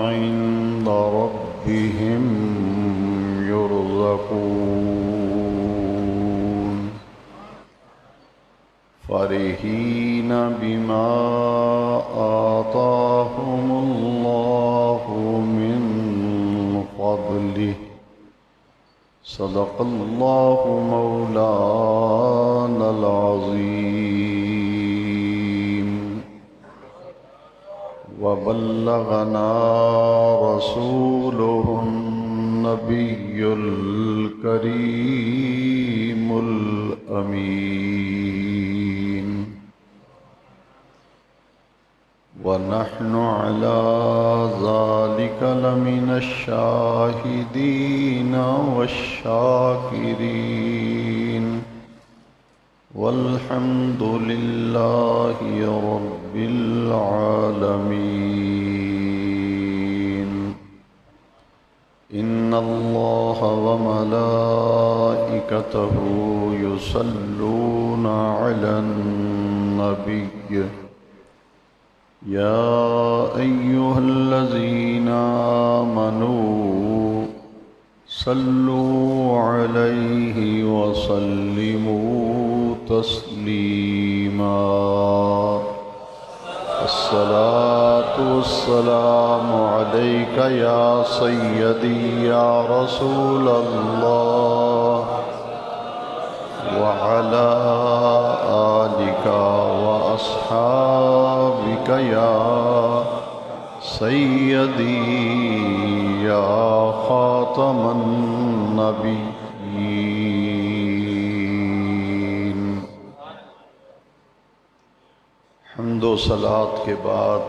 عند ربهم يرزقون فرحين بما آتاهم الله من فضله صدق الله مولانا العظيم وبلغنا رسوله النبي الكريم الأمين ونحن على ذلك لمن الشاهدين والشاكرين والحمد لله رب العالمين إن الله وملائكته يصلون على النبي يا أيها الذين آمنوا صلوا عليه وسلموا تسليما الصلاة والسلام عليك يا سيدي يا رسول الله وعلى آلك وأصحابك يا سيدي يا خاتم النبيين. حمد و صلات کے بعد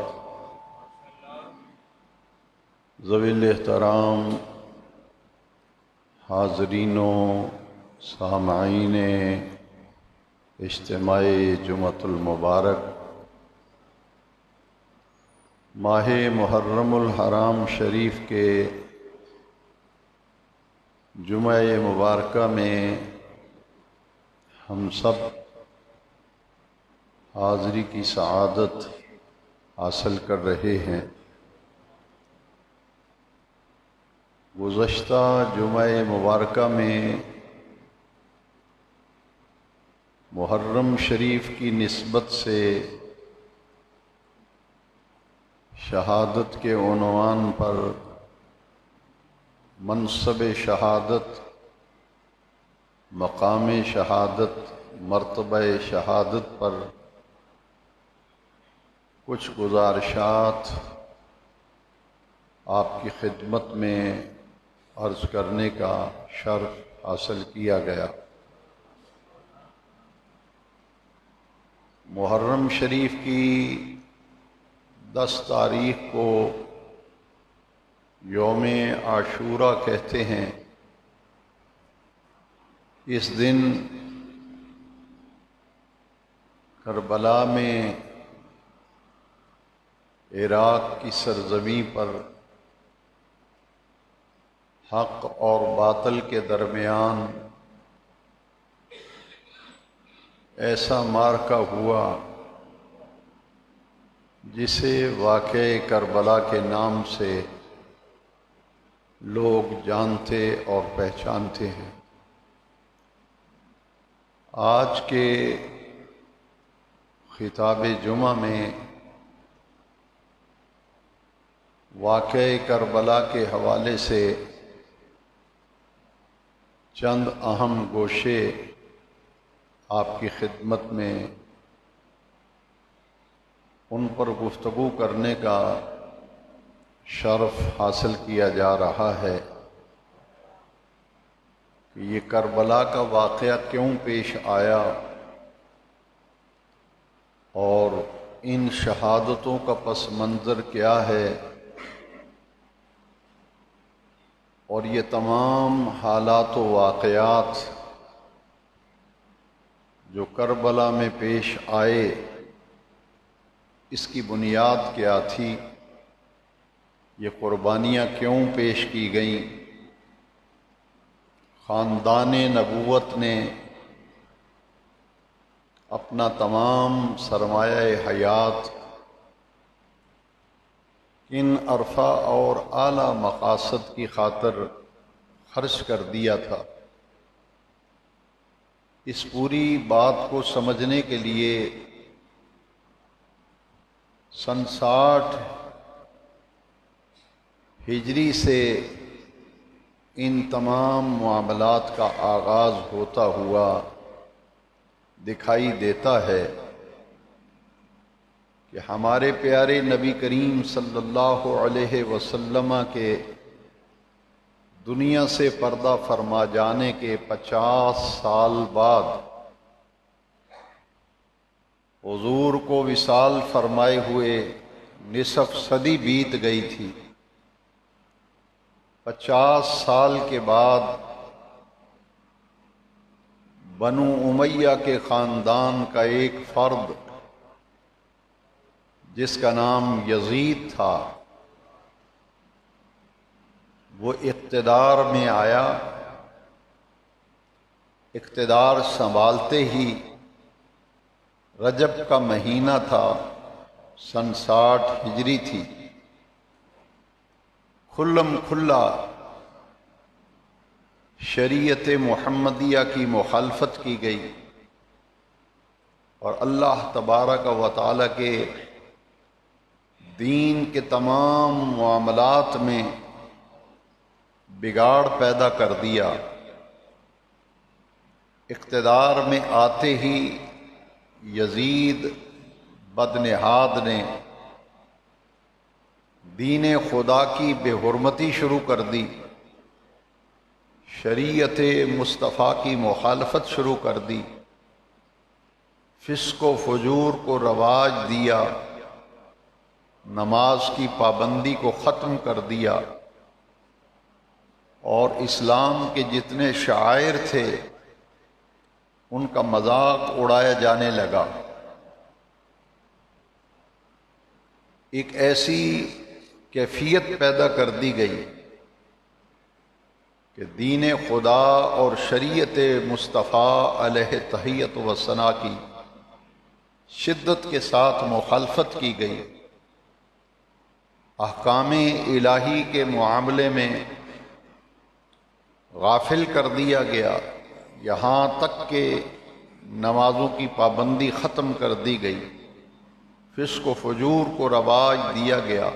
ذوی الاحترام حاضرین و سامعین اجتماع جمعۃ المبارک، ماہ محرم الحرام شریف کے جمعہ مبارکہ میں ہم سب حاضری کی سعادت حاصل کر رہے ہیں. گزشتہ جمعہ مبارکہ میں محرم شریف کی نسبت سے شہادت کے عنوان پر منصب شہادت، مقام شہادت، مرتبہ شہادت پر کچھ گزارشات آپ کی خدمت میں عرض کرنے کا شرف حاصل کیا گیا. محرم شریف کی 10 تاریخ کو یوم عاشورہ کہتے ہیں. اس دن کربلا میں عراق کی سرزمین پر حق اور باطل کے درمیان ایسا معرکہ ہوا جسے واقعہ کربلا کے نام سے لوگ جانتے اور پہچانتے ہیں. آج کے خطاب جمعہ میں واقعہ کربلا کے حوالے سے چند اہم گوشے آپ کی خدمت میں ان پر گفتگو کرنے کا شرف حاصل کیا جا رہا ہے کہ یہ کربلا کا واقعہ کیوں پیش آیا اور ان شہادتوں کا پس منظر کیا ہے، اور یہ تمام حالات و واقعات جو کربلا میں پیش آئے اس کی بنیاد کیا تھی، یہ قربانیاں کیوں پیش کی گئیں. خاندان نبوت نے اپنا تمام سرمایہ حیات کن عرفہ اور اعلیٰ مقاصد کی خاطر خرچ کر دیا تھا۔ اس پوری بات کو سمجھنے کے لیے سن 60 ہجری سے ان تمام معاملات کا آغاز ہوتا ہوا دکھائی دیتا ہے کہ ہمارے پیارے نبی کریم صلی اللہ علیہ وسلم کے دنیا سے پردہ فرما جانے کے 50 سال بعد حضور کو وصال فرمائے ہوئے نصف صدی بیت گئی تھی۔ 50 سال کے بعد بنو امیہ کے خاندان کا ایک فرد جس کا نام یزید تھا، وہ اقتدار میں آیا۔ اقتدار سنبھالتے ہی رجب کا مہینہ تھا، سن 60 ہجری تھی، کھلم کھلا شریعت محمدیہ کی مخالفت کی گئی اور اللہ تبارک و تعالی کے دین کے تمام معاملات میں بگاڑ پیدا کر دیا۔ اقتدار میں آتے ہی یزید بدنہاد نے دین خدا کی بے حرمتی شروع کر دی، شریعت مصطفیٰ کی مخالفت شروع کر دی، فسق و فجور کو رواج دیا، نماز کی پابندی کو ختم کر دیا اور اسلام کے جتنے شعائر تھے ان کا مذاق اڑایا جانے لگا۔ ایک ایسی کیفیت پیدا کر دی گئی کہ دین خدا اور شریعت مصطفیٰ علیہ تحیت و ثنا کی شدت کے ساتھ مخالفت کی گئی۔ احکام الہی کے معاملے میں غافل کر دیا گیا، یہاں تک کہ نمازوں کی پابندی ختم کر دی گئی، فسق و فجور کو رواج دیا گیا۔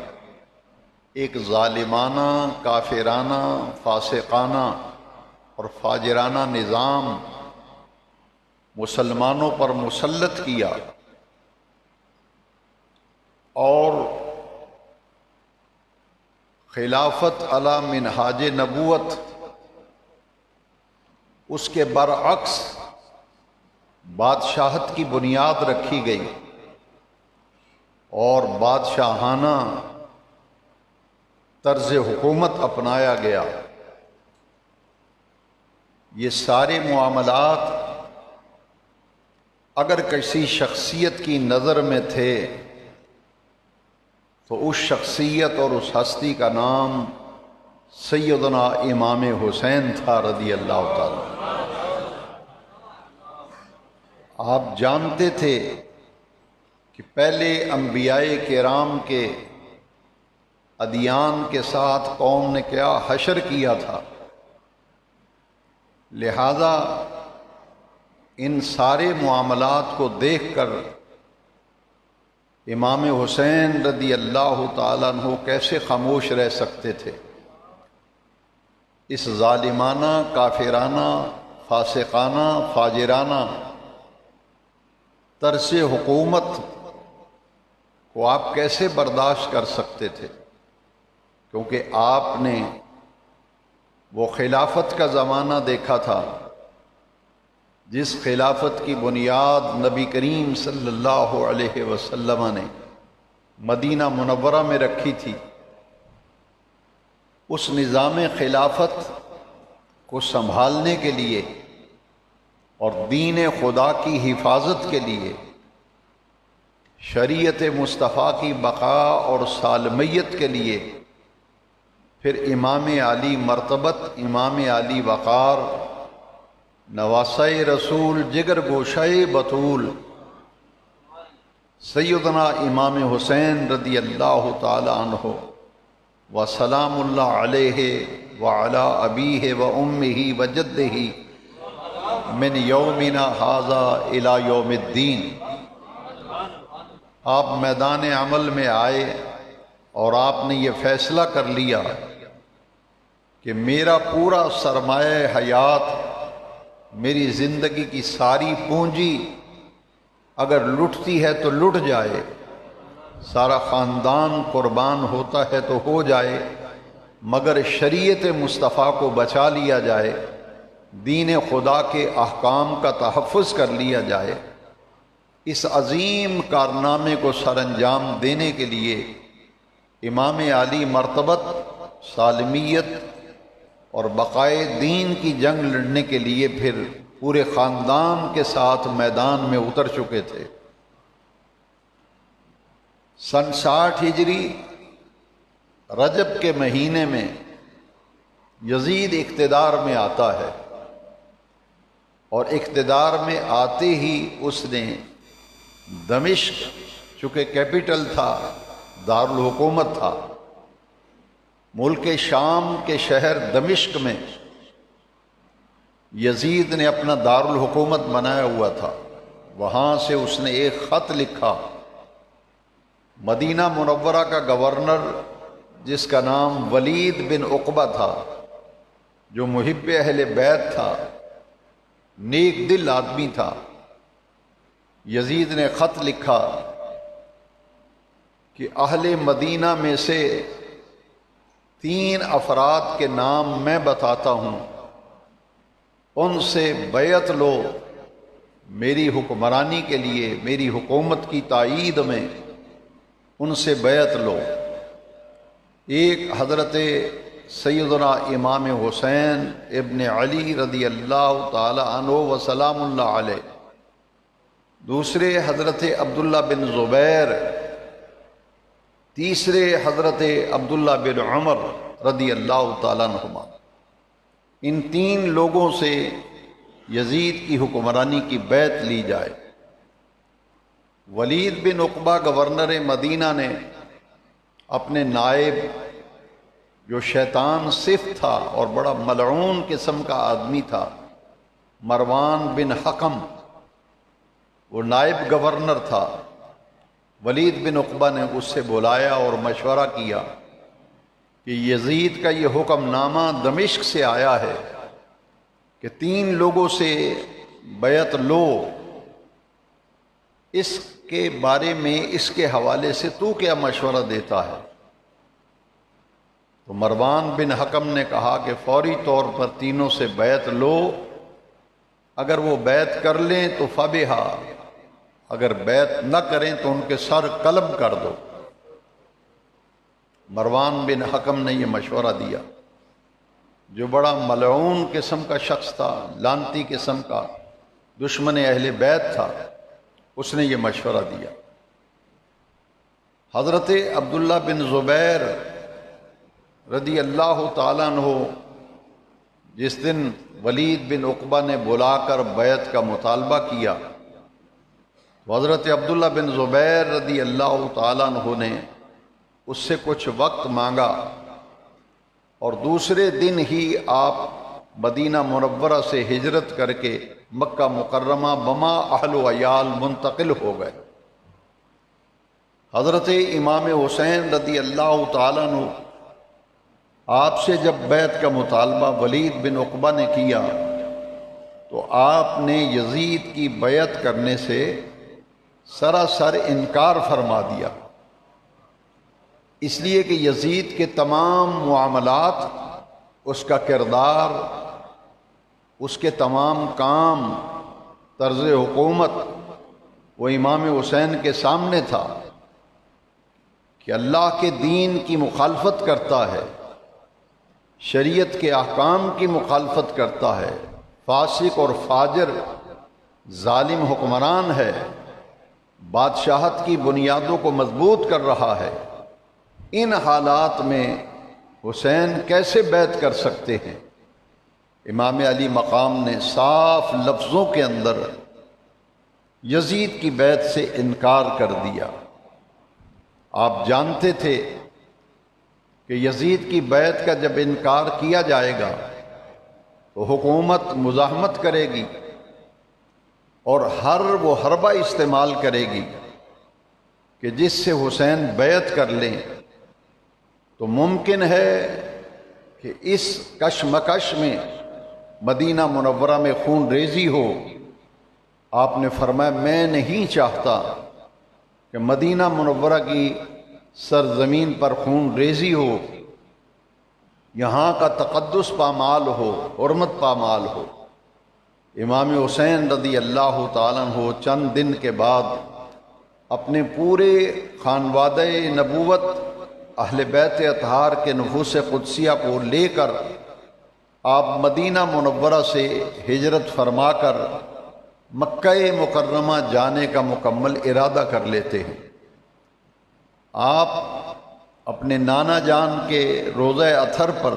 ایک ظالمانہ، کافرانہ، فاسقانہ اور فاجرانہ نظام مسلمانوں پر مسلط کیا اور خلافت علی منہاج نبوت اس کے برعکس بادشاہت کی بنیاد رکھی گئی اور بادشاہانہ طرز حکومت اپنایا گیا۔ یہ سارے معاملات اگر کسی شخصیت کی نظر میں تھے تو اس شخصیت اور اس ہستی کا نام سیدنا امام حسین تھا رضی اللہ تعالی۔ آپ جانتے تھے کہ پہلے انبیاء کرام کے ادیان کے ساتھ قوم نے کیا حشر کیا تھا، لہذا ان سارے معاملات کو دیکھ کر امام حسین رضی اللہ تعالیٰ عنہ کیسے خاموش رہ سکتے تھے؟ اس ظالمانہ، کافرانہ، فاسقانہ، فاجرانہ طرز حکومت کو آپ کیسے برداشت کر سکتے تھے؟ کیونکہ آپ نے وہ خلافت کا زمانہ دیکھا تھا جس خلافت کی بنیاد نبی کریم صلی اللہ علیہ وسلم نے مدینہ منورہ میں رکھی تھی۔ اس نظام خلافت کو سنبھالنے کے لیے اور دین خدا کی حفاظت کے لیے، شریعت مصطفیٰ کی بقا اور سالمیت کے لیے، پھر امام علی مرتبت، امام علی وقار، نواسۂ رسول، جگر گوشۂ بطول، سیدنا امام حسین رضی اللہ تعالی عنہ و سلام اللہ علیہ وعلی ابیہ و امہ و جدہ من یومنا ھذا الی یوم الدین۔ آپ میدان عمل میں آئے اور آپ نے یہ فیصلہ کر لیا کہ میرا پورا سرمایہ حیات، میری زندگی کی ساری پونجی اگر لٹتی ہے تو لٹ جائے، سارا خاندان قربان ہوتا ہے تو ہو جائے، مگر شریعت مصطفیٰ کو بچا لیا جائے، دین خدا کے احکام کا تحفظ کر لیا جائے۔ اس عظیم کارنامے کو سر انجام دینے کے لیے امام علی مرتبت، سالمیت اور بقائے دین کی جنگ لڑنے کے لیے پھر پورے خاندان کے ساتھ میدان میں اتر چکے تھے۔ سن 60 ہجری رجب کے مہینے میں یزید اقتدار میں آتا ہے، اور اقتدار میں آتے ہی اس نے دمشق، چونکہ کیپٹل تھا، دارالحکومت تھا، ملک شام کے شہر دمشق میں یزید نے اپنا دارالحکومت بنایا ہوا تھا۔ وہاں سے اس نے ایک خط لکھا۔ مدینہ منورہ کا گورنر، جس کا نام ولید بن عقبہ تھا، جو محب اہل بیت تھا، نیک دل آدمی تھا، یزید نے خط لکھا کہ اہل مدینہ میں سے 3 افراد کے نام میں بتاتا ہوں، ان سے بیعت لو میری حکمرانی کے لیے، میری حکومت کی تائید میں ان سے بیعت لو۔ ایک حضرت سیدنا امام حسین ابن علی رضی اللہ تعالی عنہ و سلام اللہ علیہ، دوسرے حضرت عبداللہ بن زبیر، تیسرے حضرت عبداللہ بن عمر رضی اللہ تعالیٰ عنہما۔ ان 3 لوگوں سے یزید کی حکمرانی کی بیعت لی جائے۔ ولید بن عقبہ گورنر مدینہ نے اپنے نائب، جو شیطان صفت تھا اور بڑا ملعون قسم کا آدمی تھا، مروان بن حکم، وہ نائب گورنر تھا، ولید بن عقبہ نے اس سے بلایا اور مشورہ کیا کہ یزید کا یہ حکم نامہ دمشق سے آیا ہے کہ 3 لوگوں سے بیعت لو، اس کے بارے میں، اس کے حوالے سے تو کیا مشورہ دیتا ہے؟ تو مروان بن حکم نے کہا کہ فوری طور پر تینوں سے بیعت لو، اگر وہ بیعت کر لیں تو فبہا، اگر بیعت نہ کریں تو ان کے سر قلم کر دو۔ مروان بن حکم نے یہ مشورہ دیا، جو بڑا ملعون قسم کا شخص تھا، لعنتی قسم کا، دشمن اہل بیت تھا، اس نے یہ مشورہ دیا۔ حضرت عبداللہ بن زبیر رضی اللہ تعالیٰ عنہ جس دن ولید بن عقبہ نے بلا کر بیعت کا مطالبہ کیا، تو حضرت عبداللہ بن زبیر رضی اللہ تعالیٰ عنہ نے اس سے کچھ وقت مانگا، اور دوسرے دن ہی آپ مدینہ منورہ سے ہجرت کر کے مکہ مکرمہ بما اہل و عیال منتقل ہو گئے۔ حضرت امام حسین رضی اللہ تعالیٰ عنہ آپ سے جب بیعت کا مطالبہ ولید بن عقبہ نے کیا تو آپ نے یزید کی بیعت کرنے سے سراسر انکار فرما دیا، اس لیے کہ یزید کے تمام معاملات، اس کا کردار، اس کے تمام کام، طرز حکومت وہ امام حسین کے سامنے تھا کہ اللہ کے دین کی مخالفت کرتا ہے، شریعت کے احکام کی مخالفت کرتا ہے، فاسق اور فاجر ظالم حکمران ہے، بادشاہت کی بنیادوں کو مضبوط کر رہا ہے۔ ان حالات میں حسین کیسے بیعت کر سکتے ہیں؟ امام علی مقام نے صاف لفظوں کے اندر یزید کی بیعت سے انکار کر دیا۔ آپ جانتے تھے کہ یزید کی بیعت کا جب انکار کیا جائے گا تو حکومت مزاحمت کرے گی اور وہ حربہ استعمال کرے گی کہ جس سے حسین بیعت کر لیں، تو ممکن ہے کہ اس کشمکش میں مدینہ منورہ میں خون ریزی ہو۔ آپ نے فرمایا میں نہیں چاہتا کہ مدینہ منورہ کی سرزمین پر خون ریزی ہو، یہاں کا تقدس پامال ہو، حرمت پامال ہو۔ امام حسین رضی اللہ تعالیٰ عنہ چند دن کے بعد اپنے پورے خانوادہ نبوت اہل بیت اطہار کے نفوس قدسیہ کو لے کر آپ مدینہ منورہ سے ہجرت فرما کر مکہ مکرمہ جانے کا مکمل ارادہ کر لیتے ہیں۔ آپ اپنے نانا جان کے روضہ اطہر پر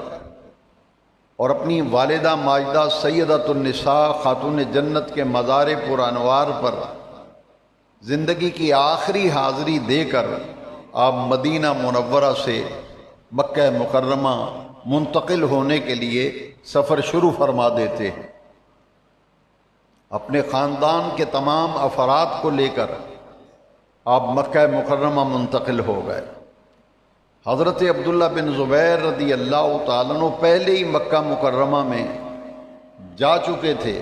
اور اپنی والدہ ماجدہ سیدۃ النساء خاتون جنت کے مزار پرانوار پر زندگی کی آخری حاضری دے کر آپ مدینہ منورہ سے مکہ مکرمہ منتقل ہونے کے لیے سفر شروع فرما دیتے ہیں۔ اپنے خاندان کے تمام افراد کو لے کر آپ مکہ مکرمہ منتقل ہو گئے۔ حضرت عبداللہ بن زبیر رضی اللہ تعالیٰ عنہ پہلے ہی مکہ مکرمہ میں جا چکے تھے،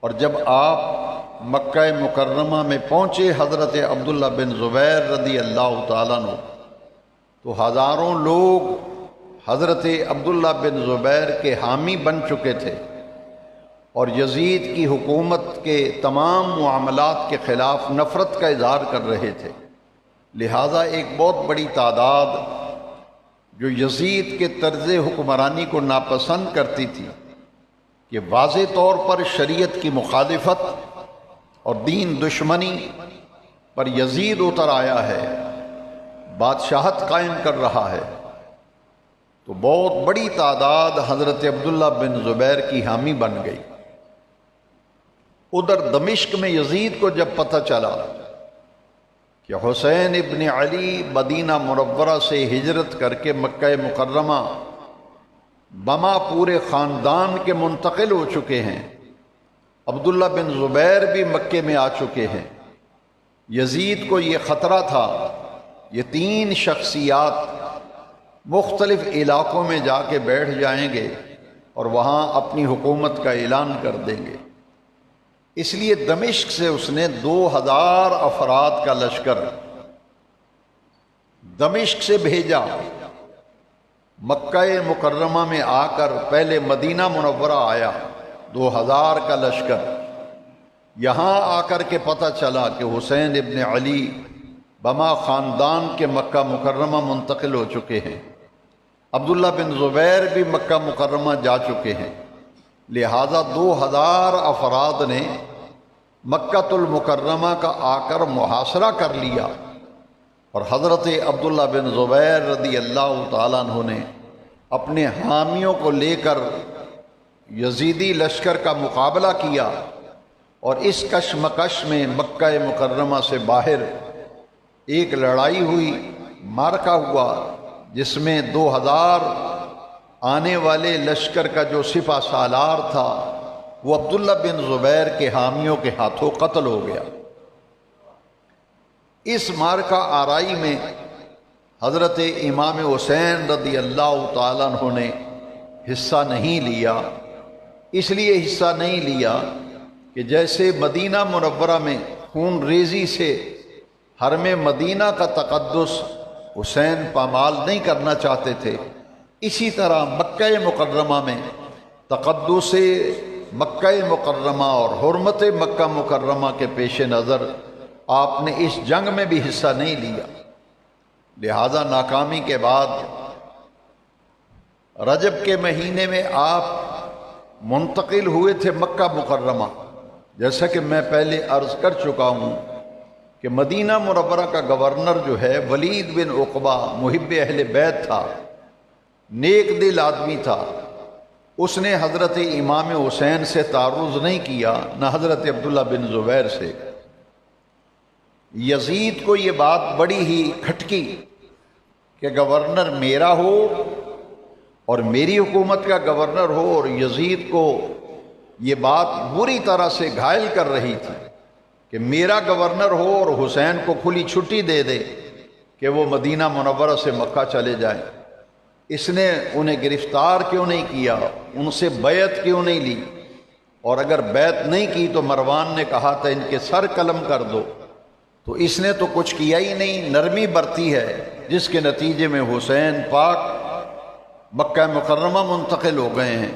اور جب آپ مکہ مکرمہ میں پہنچے حضرت عبداللہ بن زبیر رضی اللہ تعالیٰ عنہ، تو ہزاروں لوگ حضرت عبداللہ بن زبیر کے حامی بن چکے تھے اور یزید کی حکومت کے تمام معاملات کے خلاف نفرت کا اظہار کر رہے تھے۔ لہٰذا ایک بہت بڑی تعداد جو یزید کے طرز حکمرانی کو ناپسند کرتی تھی کہ واضح طور پر شریعت کی مخالفت اور دین دشمنی پر یزید اتر آیا ہے، بادشاہت قائم کر رہا ہے، تو بہت بڑی تعداد حضرت عبداللہ بن زبیر کی حامی بن گئی۔ ادھر دمشق میں یزید کو جب پتہ چلا کہ حسین ابن علی مدینہ منورہ سے ہجرت کر کے مکہ مکرمہ بما پورے خاندان کے منتقل ہو چکے ہیں، عبداللہ بن زبیر بھی مکے میں آ چکے ہیں، یزید کو یہ خطرہ تھا یہ تین شخصیات مختلف علاقوں میں جا کے بیٹھ جائیں گے اور وہاں اپنی حکومت کا اعلان کر دیں گے۔ اس لیے دمشق سے اس نے 2000 افراد کا لشکر دمشق سے بھیجا۔ مکہ مکرمہ میں آ کر پہلے مدینہ منورہ آیا 2000 کا لشکر، یہاں آ کر کے پتہ چلا کہ حسین ابن علی بما خاندان کے مکہ مکرمہ منتقل ہو چکے ہیں، عبداللہ بن زبیر بھی مکہ مکرمہ جا چکے ہیں، لہذا 2000 افراد نے مکہ المکرمہ کا آ کر محاصرہ کر لیا، اور حضرت عبداللہ بن زبیر رضی اللہ تعالیٰ عنہ نے اپنے حامیوں کو لے کر یزیدی لشکر کا مقابلہ کیا، اور اس کشمکش میں مکہ مکرمہ سے باہر ایک لڑائی ہوئی، معرکہ ہوا، جس میں 2000 آنے والے لشکر کا جو سپہ سالار تھا وہ عبداللہ بن زبیر کے حامیوں کے ہاتھوں قتل ہو گیا۔ اس معرکہ آرائی میں حضرت امام حسین رضی اللہ تعالیٰ عنہ نے حصہ نہیں لیا۔ اس لیے حصہ نہیں لیا کہ جیسے مدینہ منورہ میں خون ریزی سے حرم مدینہ کا تقدس حسین پامال نہیں کرنا چاہتے تھے، اسی طرح مکہ مکرمہ میں تقدس مکہ مکرمہ اور حرمت مکہ مکرمہ کے پیش نظر آپ نے اس جنگ میں بھی حصہ نہیں لیا۔ لہذا ناکامی کے بعد رجب کے مہینے میں آپ منتقل ہوئے تھے مکہ مکرمہ۔ جیسا کہ میں پہلے عرض کر چکا ہوں کہ مدینہ منورہ کا گورنر جو ہے ولید بن عقبہ محب اہل بیت تھا، نیک دل آدمی تھا، اس نے حضرت امام حسین سے تعرض نہیں کیا، نہ حضرت عبداللہ بن زبیر سے، یزید کو یہ بات بڑی ہی کھٹکی کہ گورنر میرا ہو اور میری حکومت کا گورنر ہو، اور یزید کو یہ بات بری طرح سے گھائل کر رہی تھی کہ میرا گورنر ہو اور حسین کو کھلی چھٹی دے دے کہ وہ مدینہ منورہ سے مکہ چلے جائیں۔ اس نے انہیں گرفتار کیوں نہیں کیا، ان سے بیعت کیوں نہیں لی؟ اور اگر بیعت نہیں کی تو مروان نے کہا تھا ان کے سر قلم کر دو، تو اس نے تو کچھ کیا ہی نہیں، نرمی برتی ہے، جس کے نتیجے میں حسین پاک مکہ مکرمہ منتقل ہو گئے ہیں۔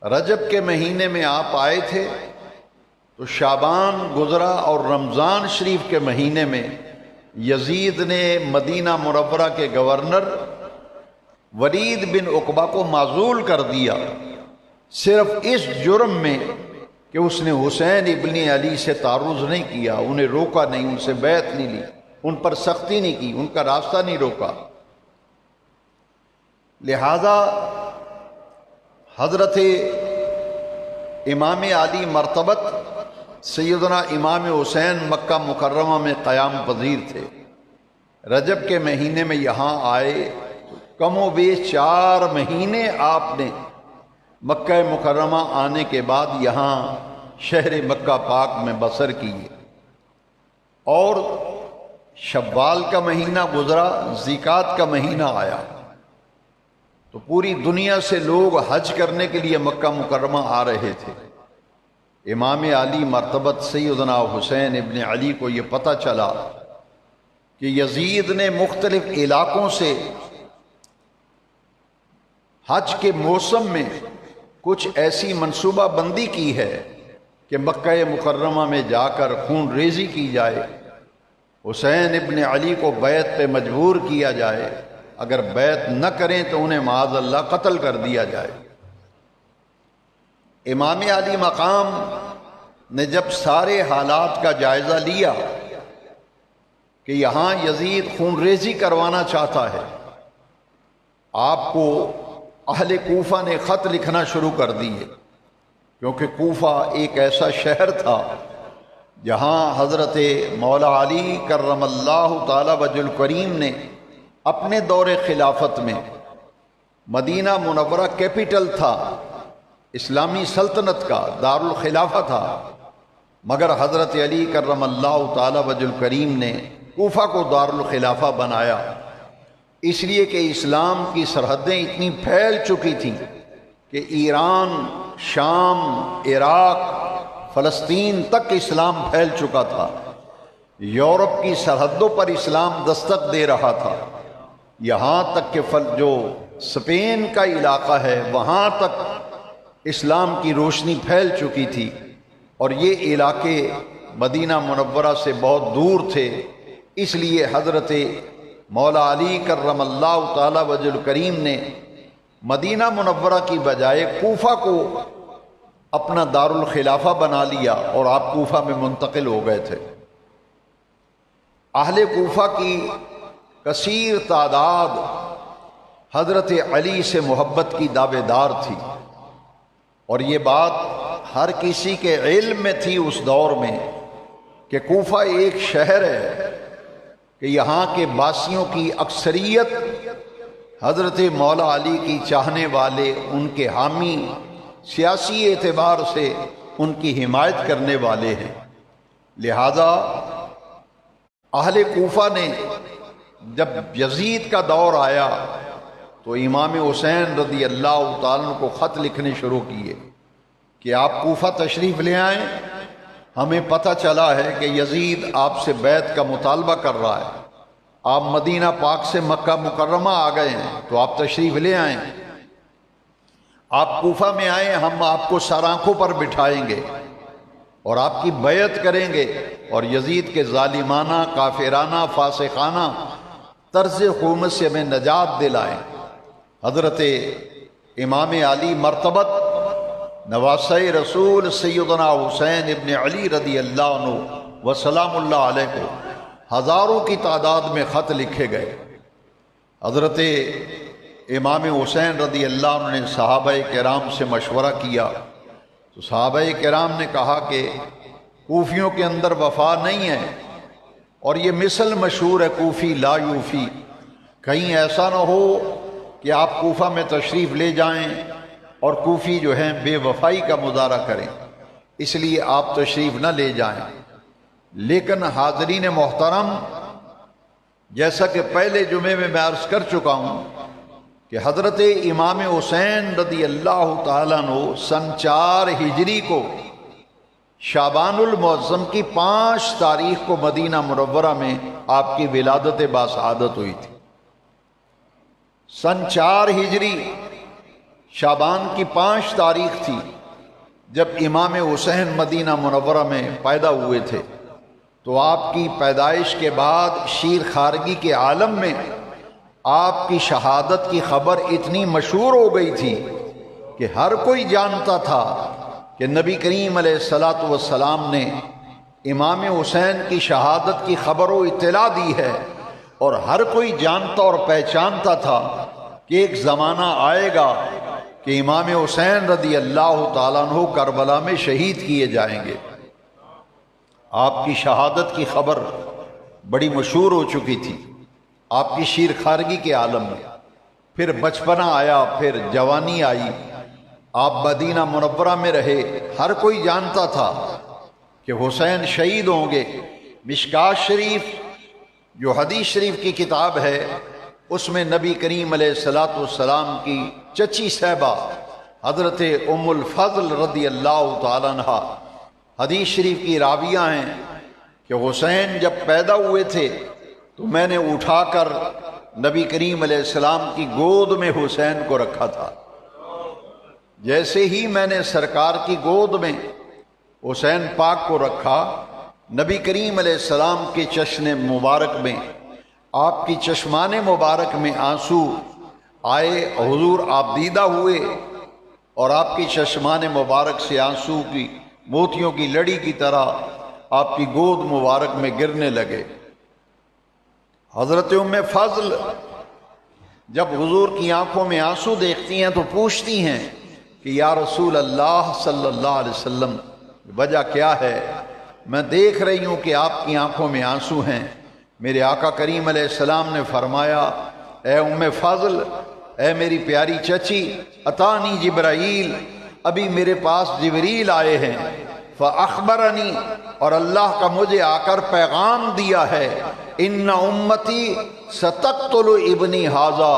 رجب کے مہینے میں آپ آئے تھے تو شعبان گزرا، اور رمضان شریف کے مہینے میں یزید نے مدینہ منورہ کے گورنر ولید بن عقبہ کو معزول کر دیا، صرف اس جرم میں کہ اس نے حسین ابن علی سے تعرض نہیں کیا، انہیں روکا نہیں، ان سے بیعت نہیں لی، ان پر سختی نہیں کی، ان کا راستہ نہیں روکا۔ لہذا حضرت امام علی مرتبت سیدنا امام حسین مکہ مکرمہ میں قیام پذیر تھے۔ رجب کے مہینے میں یہاں آئے، کم و بیش 4 مہینے آپ نے مکہ مکرمہ آنے کے بعد یہاں شہر مکہ پاک میں بسر کی، اور شوال کا مہینہ گزرا، ذیقات کا مہینہ آیا، تو پوری دنیا سے لوگ حج کرنے کے لیے مکہ مکرمہ آ رہے تھے۔ امام علی مرتبت سیدنا حسین ابن علی کو یہ پتہ چلا کہ یزید نے مختلف علاقوں سے حج کے موسم میں کچھ ایسی منصوبہ بندی کی ہے کہ مکہ مکرمہ میں جا کر خون ریزی کی جائے، حسین ابن علی کو بیعت پہ مجبور کیا جائے، اگر بیعت نہ کریں تو انہیں معاذ اللہ قتل کر دیا جائے۔ امام علی مقام نے جب سارے حالات کا جائزہ لیا کہ یہاں یزید خون ریزی کروانا چاہتا ہے، آپ کو اہل کوفہ نے خط لکھنا شروع کر دیے، کیونکہ کوفہ ایک ایسا شہر تھا جہاں حضرت مولا علی کرم اللہ تعالی وجہ الکریم نے اپنے دور خلافت میں مدینہ منورہ کیپٹل تھا، اسلامی سلطنت کا دارالخلافہ تھا، مگر حضرت علی کرم اللہ تعالی وجہ الکریم نے کوفہ کو دارالخلافہ بنایا، اس لیے کہ اسلام کی سرحدیں اتنی پھیل چکی تھیں کہ ایران، شام، عراق، فلسطین تک اسلام پھیل چکا تھا، یورپ کی سرحدوں پر اسلام دستک دے رہا تھا، یہاں تک کہ جو اسپین کا علاقہ ہے وہاں تک اسلام کی روشنی پھیل چکی تھی، اور یہ علاقے مدینہ منورہ سے بہت دور تھے، اس لیے حضرت مولا علی کرم اللہ تعالی وجہ الکریم نے مدینہ منورہ کی بجائے کوفہ کو اپنا دارالخلافہ بنا لیا، اور آپ کوفہ میں منتقل ہو گئے تھے۔ اہل کوفہ کی کثیر تعداد حضرت علی سے محبت کی دعوے دار تھی، اور یہ بات ہر کسی کے علم میں تھی اس دور میں کہ کوفہ ایک شہر ہے کہ یہاں کے باسیوں کی اکثریت حضرت مولا علی کی چاہنے والے، ان کے حامی، سیاسی اعتبار سے ان کی حمایت کرنے والے ہیں۔ لہذا اہل کوفہ نے جب یزید کا دور آیا تو امام حسین رضی اللہ تعالیٰ عنہ کو خط لکھنے شروع کیے کہ آپ کوفہ تشریف لے آئیں، ہمیں پتہ چلا ہے کہ یزید آپ سے بیعت کا مطالبہ کر رہا ہے، آپ مدینہ پاک سے مکہ مکرمہ آ گئے ہیں تو آپ تشریف لے آئیں، آپ کوفہ میں آئیں، ہم آپ کو سر آنکھوں پر بٹھائیں گے اور آپ کی بیعت کریں گے، اور یزید کے ظالمانہ، کافرانہ، فاسقانہ طرز حکومت سے ہمیں نجات دلائیں۔ حضرت امام علی مرتبت نواسہ رسول سیدنا حسین ابن علی رضی اللہ عنہ وسلام اللہ علیہ کو ہزاروں کی تعداد میں خط لکھے گئے۔ حضرت امام حسین رضی اللہ عنہ نے صحابہ کرام سے مشورہ کیا تو صحابہ کرام نے کہا کہ کوفیوں کے اندر وفا نہیں ہے، اور یہ مثل مشہور ہے کوفی لا یوفی، کہیں ایسا نہ ہو کہ آپ کوفہ میں تشریف لے جائیں اور کوفی جو ہیں بے وفائی کا مظاہرہ کریں، اس لیے آپ تشریف نہ لے جائیں۔ لیکن حاضرین محترم، جیسا کہ پہلے جمعے میں عرض کر چکا ہوں کہ حضرت امام حسین رضی اللہ تعالیٰ عنہ سن 4 ہجری کو شعبان المعظم کی 5 تاریخ کو مدینہ منورہ میں آپ کی ولادت باسعادت ہوئی تھی۔ سن 4 ہجری شعبان کی 5 تاریخ تھی جب امام حسین مدینہ منورہ میں پیدا ہوئے تھے، تو آپ کی پیدائش کے بعد شیر خارگی کے عالم میں آپ کی شہادت کی خبر اتنی مشہور ہو گئی تھی کہ ہر کوئی جانتا تھا کہ نبی کریم علیہ الصلاۃ والسلام نے امام حسین کی شہادت کی خبر و اطلاع دی ہے، اور ہر کوئی جانتا اور پہچانتا تھا کہ ایک زمانہ آئے گا کہ امام حسین رضی اللہ تعالیٰ عنہ کربلا میں شہید کیے جائیں گے۔ آپ کی شہادت کی خبر بڑی مشہور ہو چکی تھی آپ کی شیر خارگی کے عالم میں۔ پھر بچپنا آیا، پھر جوانی آئی، آپ مدینہ منورہ میں رہے، ہر کوئی جانتا تھا کہ حسین شہید ہوں گے۔ مشکات شریف جو حدیث شریف کی کتاب ہے، اس میں نبی کریم علیہ الصلاۃ والسلام کی چچی صاحبہ حضرت ام الفضل رضی اللہ تعالیٰ عنہ حدیث شریف کی راویہ ہیں کہ حسین جب پیدا ہوئے تھے تو میں نے اٹھا کر نبی کریم علیہ السلام کی گود میں حسین کو رکھا تھا۔ جیسے ہی میں نے سرکار کی گود میں حسین پاک کو رکھا، نبی کریم علیہ السلام کے چشم مبارک میں، آپ کی چشمان مبارک میں آنسو آئے، حضور آپ دیدہ ہوئے اور آپ کی چشمان مبارک سے آنسو کی موتیوں کی لڑی کی طرح آپ کی گود مبارک میں گرنے لگے۔ حضرت ام فضل جب حضور کی آنکھوں میں آنسو دیکھتی ہیں تو پوچھتی ہیں کہ یا رسول اللہ صلی اللہ علیہ وسلم، وجہ کیا ہے؟ میں دیکھ رہی ہوں کہ آپ کی آنکھوں میں آنسو ہیں۔ میرے آقا کریم علیہ السلام نے فرمایا، اے ام فضل، اے میری پیاری چچی، اتانی جبرائیل، ابھی میرے پاس جبریل آئے ہیں، فاخبرنی، اور اللہ کا مجھے آ کر پیغام دیا ہے، ان امتی ستقتل ابنی ھذا،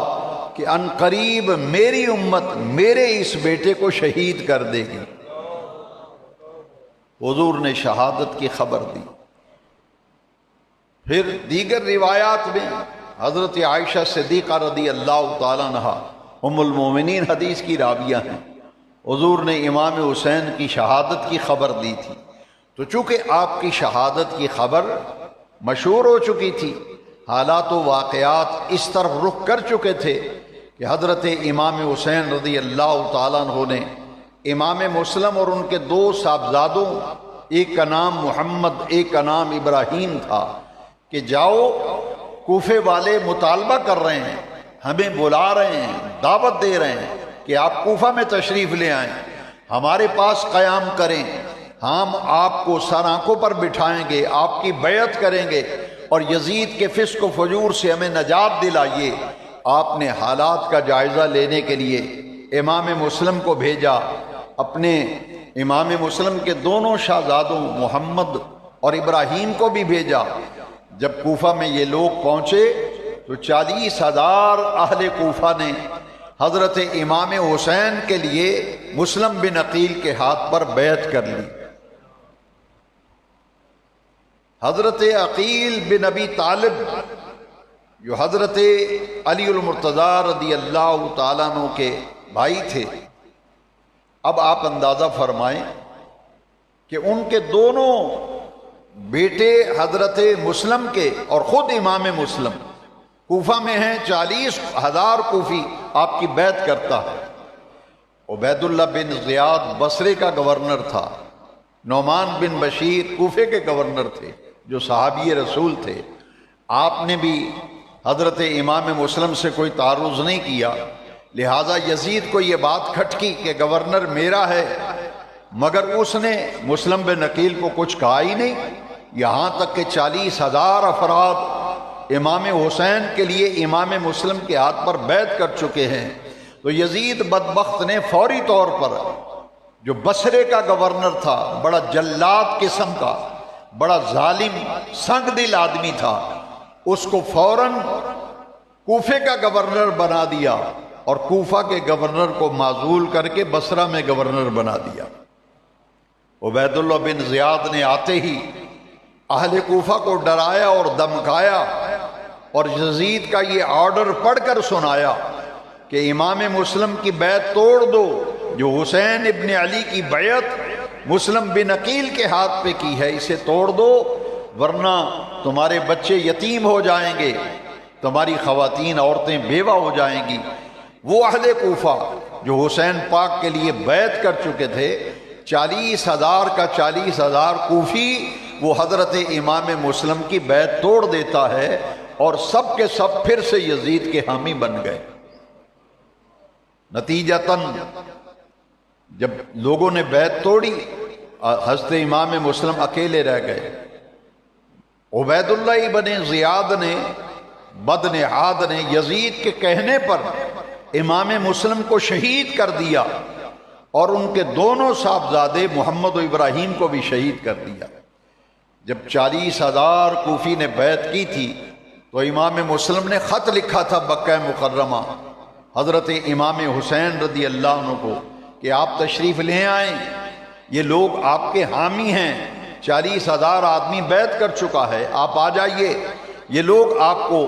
کہ ان قریب میری امت میرے اس بیٹے کو شہید کر دے گی۔ حضور نے شہادت کی خبر دی۔ پھر دیگر روایات میں حضرت عائشہ صدیقہ رضی اللہ تعالیٰ عنہا ام المومنین حدیث کی راویہ ہیں، حضور نے امام حسین کی شہادت کی خبر دی تھی۔ تو چونکہ آپ کی شہادت کی خبر مشہور ہو چکی تھی، حالات و واقعات اس طرف رخ کر چکے تھے کہ حضرت امام حسین رضی اللہ تعالیٰ عنہ نے امام مسلم اور ان کے 2 صاحبزادوں، ایک کا نام محمد ایک کا نام ابراہیم تھا، کہ جاؤ، کوفے والے مطالبہ کر رہے ہیں، ہمیں بلا رہے ہیں، دعوت دے رہے ہیں کہ آپ کوفہ میں تشریف لے آئیں، ہمارے پاس قیام کریں، ہم آپ کو سر آنکھوں پر بٹھائیں گے، آپ کی بیعت کریں گے، اور یزید کے فسق و فجور سے ہمیں نجات دلائیے۔ آپ نے حالات کا جائزہ لینے کے لیے امام مسلم کو بھیجا، اپنے امام مسلم کے دونوں شہزادوں محمد اور ابراہیم کو بھی بھیجا۔ جب کوفہ میں یہ لوگ پہنچے تو 40,000 اہل کوفہ نے حضرت امام حسین کے لیے مسلم بن عقیل کے ہاتھ پر بیعت کر لی۔ حضرت عقیل بن ابی طالب جو حضرت علی المرتضیٰ رضی اللہ تعالیٰ عنہ کے بھائی تھے، اب آپ اندازہ فرمائیں کہ ان کے دونوں بیٹے حضرت مسلم کے اور خود امام مسلم کوفہ میں ہیں، 40,000 کوفی آپ کی بیعت کرتا ہے۔ عبید اللہ بن زیاد بصرے کا گورنر تھا، نعمان بن بشیر کوفے کے گورنر تھے جو صحابی رسول تھے۔ آپ نے بھی حضرت امام مسلم سے کوئی تعرض نہیں کیا، لہٰذا یزید کو یہ بات کھٹکی کہ گورنر میرا ہے، مگر اس نے مسلم بن عقیل کو کچھ کہا ہی نہیں۔ یہاں تک کہ 40,000 افراد امام حسین کے لیے امام مسلم کے ہاتھ پر بیعت کر چکے ہیں، تو یزید بدبخت نے فوری طور پر، جو بصرے کا گورنر تھا، بڑا جلاد قسم کا، بڑا ظالم سنگ دل آدمی تھا، اس کو فوراً کوفے کا گورنر بنا دیا اور کوفہ کے گورنر کو معزول کر کے بصرہ میں گورنر بنا دیا۔ عبید اللہ بن زیاد نے آتے ہی اہل کوفہ کو ڈرایا اور دمکایا اور یزید کا یہ آرڈر پڑھ کر سنایا کہ امام مسلم کی بیعت توڑ دو، جو حسین ابن علی کی بیعت مسلم بن عقیل کے ہاتھ پہ کی ہے اسے توڑ دو، ورنہ تمہارے بچے یتیم ہو جائیں گے، تمہاری خواتین عورتیں بیوہ ہو جائیں گی۔ وہ اہل کوفہ جو حسین پاک کے لیے بیعت کر چکے تھے، 40,000 کا 40,000 کوفی، وہ حضرت امام مسلم کی بیعت توڑ دیتا ہے اور سب کے سب پھر سے یزید کے حامی بن گئے۔ نتیجتاً جب لوگوں نے بیعت توڑی، حضرت امام مسلم اکیلے رہ گئے۔ عبید اللہ ابن زیاد نے، بدنہاد نے یزید کے کہنے پر امام مسلم کو شہید کر دیا اور ان کے دونوں صاحبزادے محمد و ابراہیم کو بھی شہید کر دیا۔ جب 40,000 کوفی نے بیعت کی تھی تو امام مسلم نے خط لکھا تھا مکہ مکرمہ حضرت امام حسین رضی اللہ عنہ کو کہ آپ تشریف لے آئیں، یہ لوگ آپ کے حامی ہیں، 40,000 آدمی بیعت کر چکا ہے، آپ آ جائیے، یہ لوگ آپ کو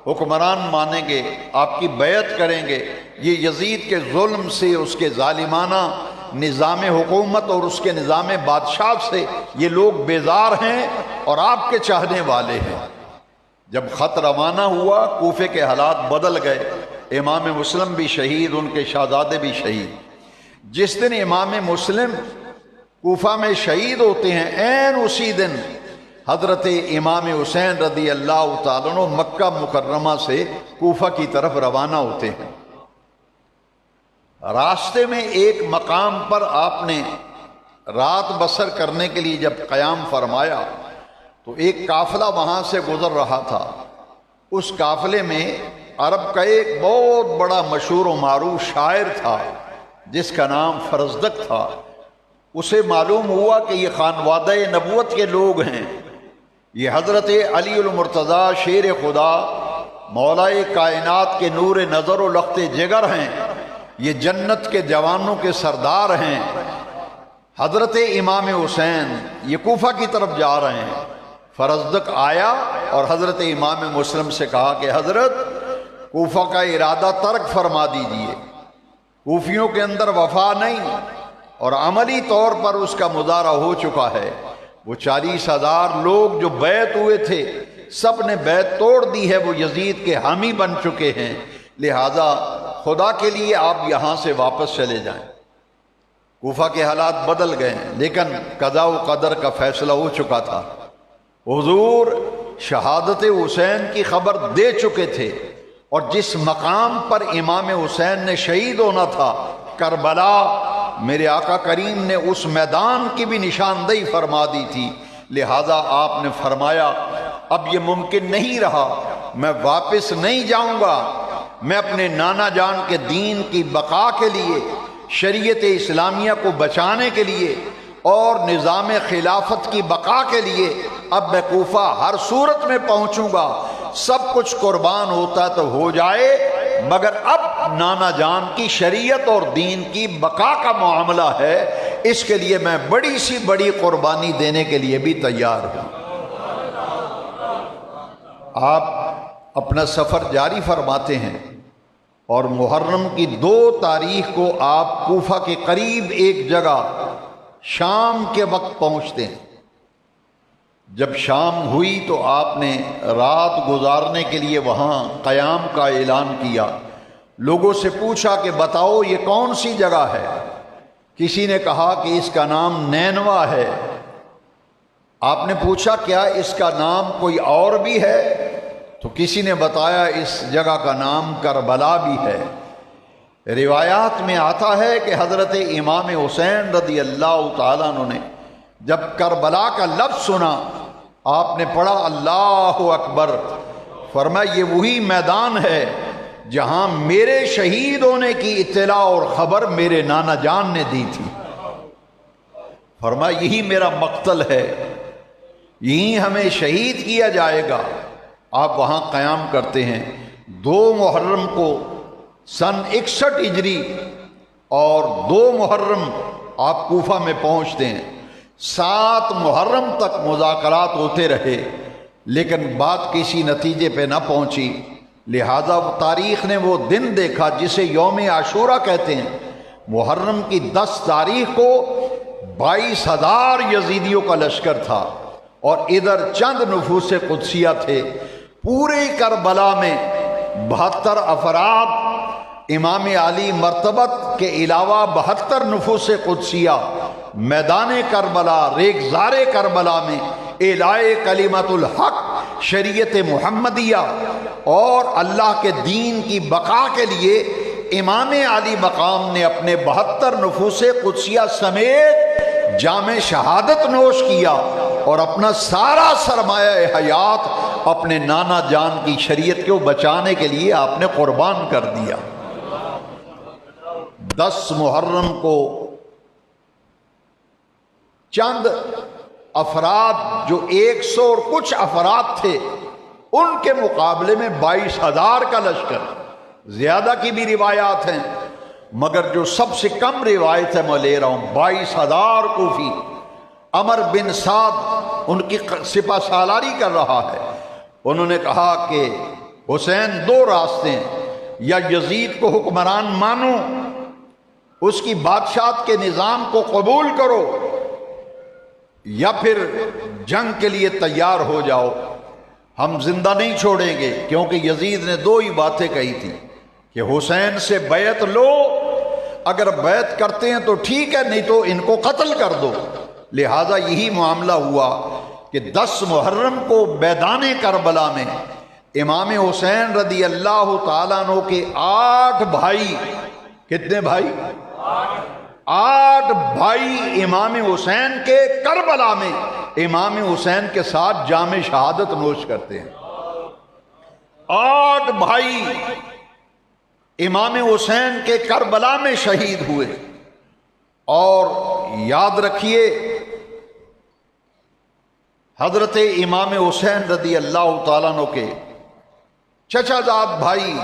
حکمران مانیں گے، آپ کی بیعت کریں گے، یہ یزید کے ظلم سے، اس کے ظالمانہ نظام حکومت اور اس کے نظام بادشاہ سے یہ لوگ بیزار ہیں اور آپ کے چاہنے والے ہیں۔ جب خط روانہ ہوا، کوفے کے حالات بدل گئے، امام مسلم بھی شہید، ان کے شہزادے بھی شہید۔ جس دن امام مسلم کوفہ میں شہید ہوتے ہیں، عین اسی دن حضرت امام حسین رضی اللہ تعالیٰ عنہ مکہ مکرمہ سے کوفہ کی طرف روانہ ہوتے ہیں۔ راستے میں ایک مقام پر آپ نے رات بسر کرنے کے لیے جب قیام فرمایا تو ایک قافلہ وہاں سے گزر رہا تھا۔ اس قافلے میں عرب کا ایک بہت بڑا مشہور و معروف شاعر تھا جس کا نام فرزدق تھا۔ اسے معلوم ہوا کہ یہ خانوادہ نبوت کے لوگ ہیں، یہ حضرت علی المرتضیٰ شیر خدا مولا کائنات کے نور نظر و لخت جگر ہیں، یہ جنت کے جوانوں کے سردار ہیں، حضرت امام حسین یہ کوفہ کی طرف جا رہے ہیں۔ فرزدق آیا اور حضرت امام مسلم سے کہا کہ حضرت کوفہ کا ارادہ ترک فرما دیجئے، کوفیوں کے اندر وفا نہیں اور عملی طور پر اس کا مظاہرہ ہو چکا ہے۔ وہ 40,000 لوگ جو بیعت ہوئے تھے سب نے بیعت توڑ دی ہے، وہ یزید کے حامی بن چکے ہیں، لہذا خدا کے لیے آپ یہاں سے واپس چلے جائیں۔ کوفہ کے حالات بدل گئے ہیں، لیکن قضاء و قدر کا فیصلہ ہو چکا تھا۔ حضور شہادت حسین کی خبر دے چکے تھے اور جس مقام پر امام حسین نے شہید ہونا تھا، کربلا، میرے آقا کریم نے اس میدان کی بھی نشاندہی فرما دی تھی، لہذا آپ نے فرمایا اب یہ ممکن نہیں رہا، میں واپس نہیں جاؤں گا، میں اپنے نانا جان کے دین کی بقا کے لیے، شریعت اسلامیہ کو بچانے کے لیے اور نظام خلافت کی بقا کے لیے اب میں کوفہ ہر صورت میں پہنچوں گا، سب کچھ قربان ہوتا تو ہو جائے، مگر اب نانا جان کی شریعت اور دین کی بقا کا معاملہ ہے، اس کے لیے میں بڑی سی بڑی قربانی دینے کے لیے بھی تیار ہوں۔ آپ اپنا سفر جاری فرماتے ہیں اور محرم کی 2 تاریخ کو آپ کوفہ کے قریب ایک جگہ شام کے وقت پہنچتے ہیں۔ جب شام ہوئی تو آپ نے رات گزارنے کے لیے وہاں قیام کا اعلان کیا، لوگوں سے پوچھا کہ بتاؤ یہ کون سی جگہ ہے؟ کسی نے کہا کہ اس کا نام نینوا ہے۔ آپ نے پوچھا کیا اس کا نام کوئی اور بھی ہے؟ تو کسی نے بتایا اس جگہ کا نام کربلا بھی ہے۔ روایات میں آتا ہے کہ حضرت امام حسین رضی اللہ تعالیٰ عنہ نے جب کربلا کا لفظ سنا آپ نے پڑھا اللہ اکبر، فرمایا یہ وہی میدان ہے جہاں میرے شہید ہونے کی اطلاع اور خبر میرے نانا جان نے دی تھی۔ فرمایا یہی میرا مقتل ہے، یہی ہمیں شہید کیا جائے گا۔ آپ وہاں قیام کرتے ہیں 2 محرم کو سن 61 ہجری، اور 2 محرم آپ کوفہ میں پہنچتے ہیں۔ 7 محرم تک مذاکرات ہوتے رہے لیکن بات کسی نتیجے پہ نہ پہنچی، لہذا تاریخ نے وہ دن دیکھا جسے یوم عاشورہ کہتے ہیں۔ محرم کی 10 تاریخ کو 22,000 یزیدیوں کا لشکر تھا اور ادھر چند نفوس قدسیہ تھے۔ پورے کربلا میں 72 افراد امام علی مرتبت کے علاوہ 72 نفوس قدسیہ میدان کربلا، ریگزار کربلا میں اعلائے کلمت الحق، شریعت محمدیہ اور اللہ کے دین کی بقا کے لیے امام علی مقام نے اپنے 72 نفوس قدسیہ سمیت جام شہادت نوش کیا اور اپنا سارا سرمایہ حیات اپنے نانا جان کی شریعت کو بچانے کے لیے آپ نے قربان کر دیا۔ 10 محرم کو چند افراد جو 100 اور کچھ افراد تھے ان کے مقابلے میں 22,000 کا لشکر، زیادہ کی بھی روایات ہیں مگر جو سب سے کم روایت ہے میں لے رہا ہوں 22,000 کوفی۔ عمر بن سعد ان کی سپہ سالاری کر رہا ہے۔ انہوں نے کہا کہ حسین 2 راستے ہیں، یا یزید کو حکمران مانو، اس کی بادشاہت کے نظام کو قبول کرو، یا پھر جنگ کے لیے تیار ہو جاؤ، ہم زندہ نہیں چھوڑیں گے۔ کیونکہ یزید نے 2 ہی باتیں کہی تھی کہ حسین سے بیعت لو، اگر بیعت کرتے ہیں تو ٹھیک ہے، نہیں تو ان کو قتل کر دو۔ لہذا یہی معاملہ ہوا کہ 10 محرم کو میدان کربلا میں امام حسین رضی اللہ تعالیٰ عنہ کے 8 بھائی، کتنے بھائی؟ 8 بھائی امام حسین کے کربلا میں امام حسین کے ساتھ جام شہادت نوش کرتے ہیں۔ 8 بھائی امام حسین کے کربلا میں شہید ہوئے۔ اور یاد رکھیے حضرت امام حسین رضی اللہ تعالیٰ عنہ کے چچا زاد بھائی،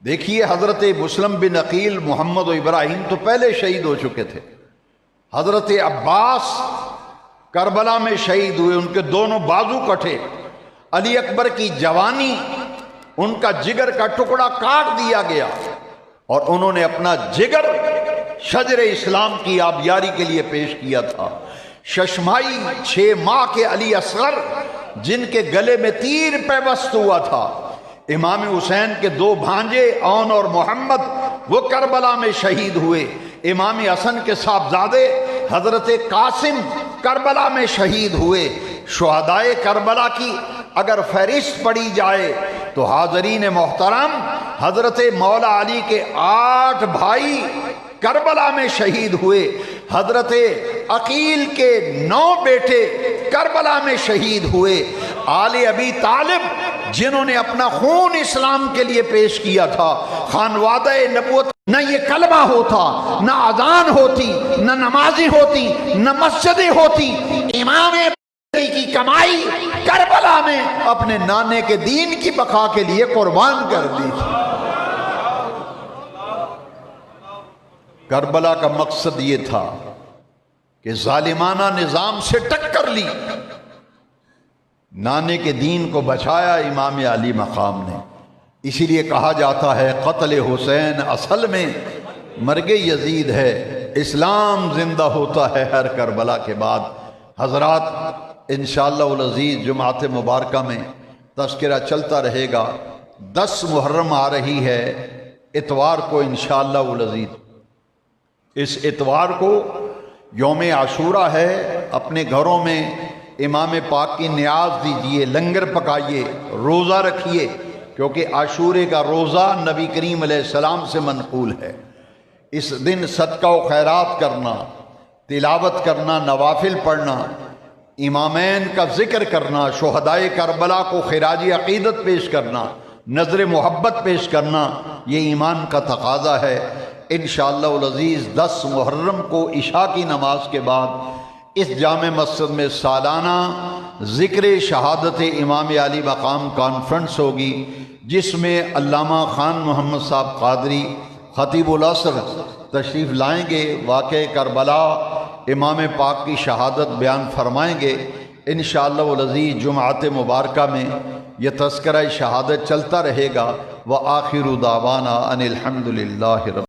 دیکھیے حضرت مسلم بن عقیل، محمد و ابراہیم تو پہلے شہید ہو چکے تھے، حضرت عباس کربلا میں شہید ہوئے، ان کے دونوں بازو کٹے، علی اکبر کی جوانی ان کا جگر کا ٹکڑا کاٹ دیا گیا اور انہوں نے اپنا جگر شجر اسلام کی آبیاری کے لیے پیش کیا تھا۔ ششمائی 6 ماہ کے علی اصغر جن کے گلے میں تیر پیوست ہوا تھا، امام حسین کے 2 بھانجے اون اور محمد وہ کربلا میں شہید ہوئے۔ امام حسن کے صاحبزادے حضرت قاسم کربلا میں شہید ہوئے۔ شہدائے کربلا کی اگر فہرست پڑھی جائے تو حاضرین محترم حضرت مولا علی کے 8 بھائی کربلا میں شہید ہوئے، حضرت عقیل کے 9 بیٹے کربلا میں شہید ہوئے، آل ابی طالب جنہوں نے اپنا خون اسلام کے لیے پیش کیا تھا، خانوادہ نبوت نہ یہ کلمہ ہوتا، نہ اذان ہوتی، نہ نمازیں ہوتی، نہ مسجدیں ہوتی، امام کی کمائی کربلا میں اپنے نانے کے دین کی بقا کے لیے قربان کر دی۔ کربلا کا مقصد یہ تھا کہ ظالمانہ نظام سے ٹکر لی، نانے کے دین کو بچایا امام علی مقام نے۔ اسی لیے کہا جاتا ہے قتل حسین اصل میں مرگ یزید ہے، اسلام زندہ ہوتا ہے ہر کربلا کے بعد۔ حضرات انشاءاللہ العزیز جمعۃ مبارکہ میں تذکرہ چلتا رہے گا۔ 10 محرم آ رہی ہے اتوار کو انشاءاللہ العزیز، اس اتوار کو یوم عاشورہ ہے۔ اپنے گھروں میں امام پاک کی نیاز دیجئے، لنگر پکائیے، روزہ رکھیے، کیونکہ عاشورے کا روزہ نبی کریم علیہ السلام سے منقول ہے۔ اس دن صدقہ و خیرات کرنا، تلاوت کرنا، نوافل پڑھنا، امامین کا ذکر کرنا، شہدائے کربلا کو خراج عقیدت پیش کرنا، نظر محبت پیش کرنا، یہ ایمان کا تقاضا ہے۔ انشاءاللہ العزیز 10 محرم کو عشاء کی نماز کے بعد اس جامع مسجد میں سالانہ ذکر شہادت امام علی مقام کانفرنس ہوگی، جس میں علامہ خان محمد صاحب قادری خطیب العصر تشریف لائیں گے، واقعہ کربلا امام پاک کی شہادت بیان فرمائیں گے۔ انشاءاللہ العزیز جمعۃ مبارکہ میں یہ تذکرہ شہادت چلتا رہے گا۔ وآخر دعوانا ان الحمد للہ رب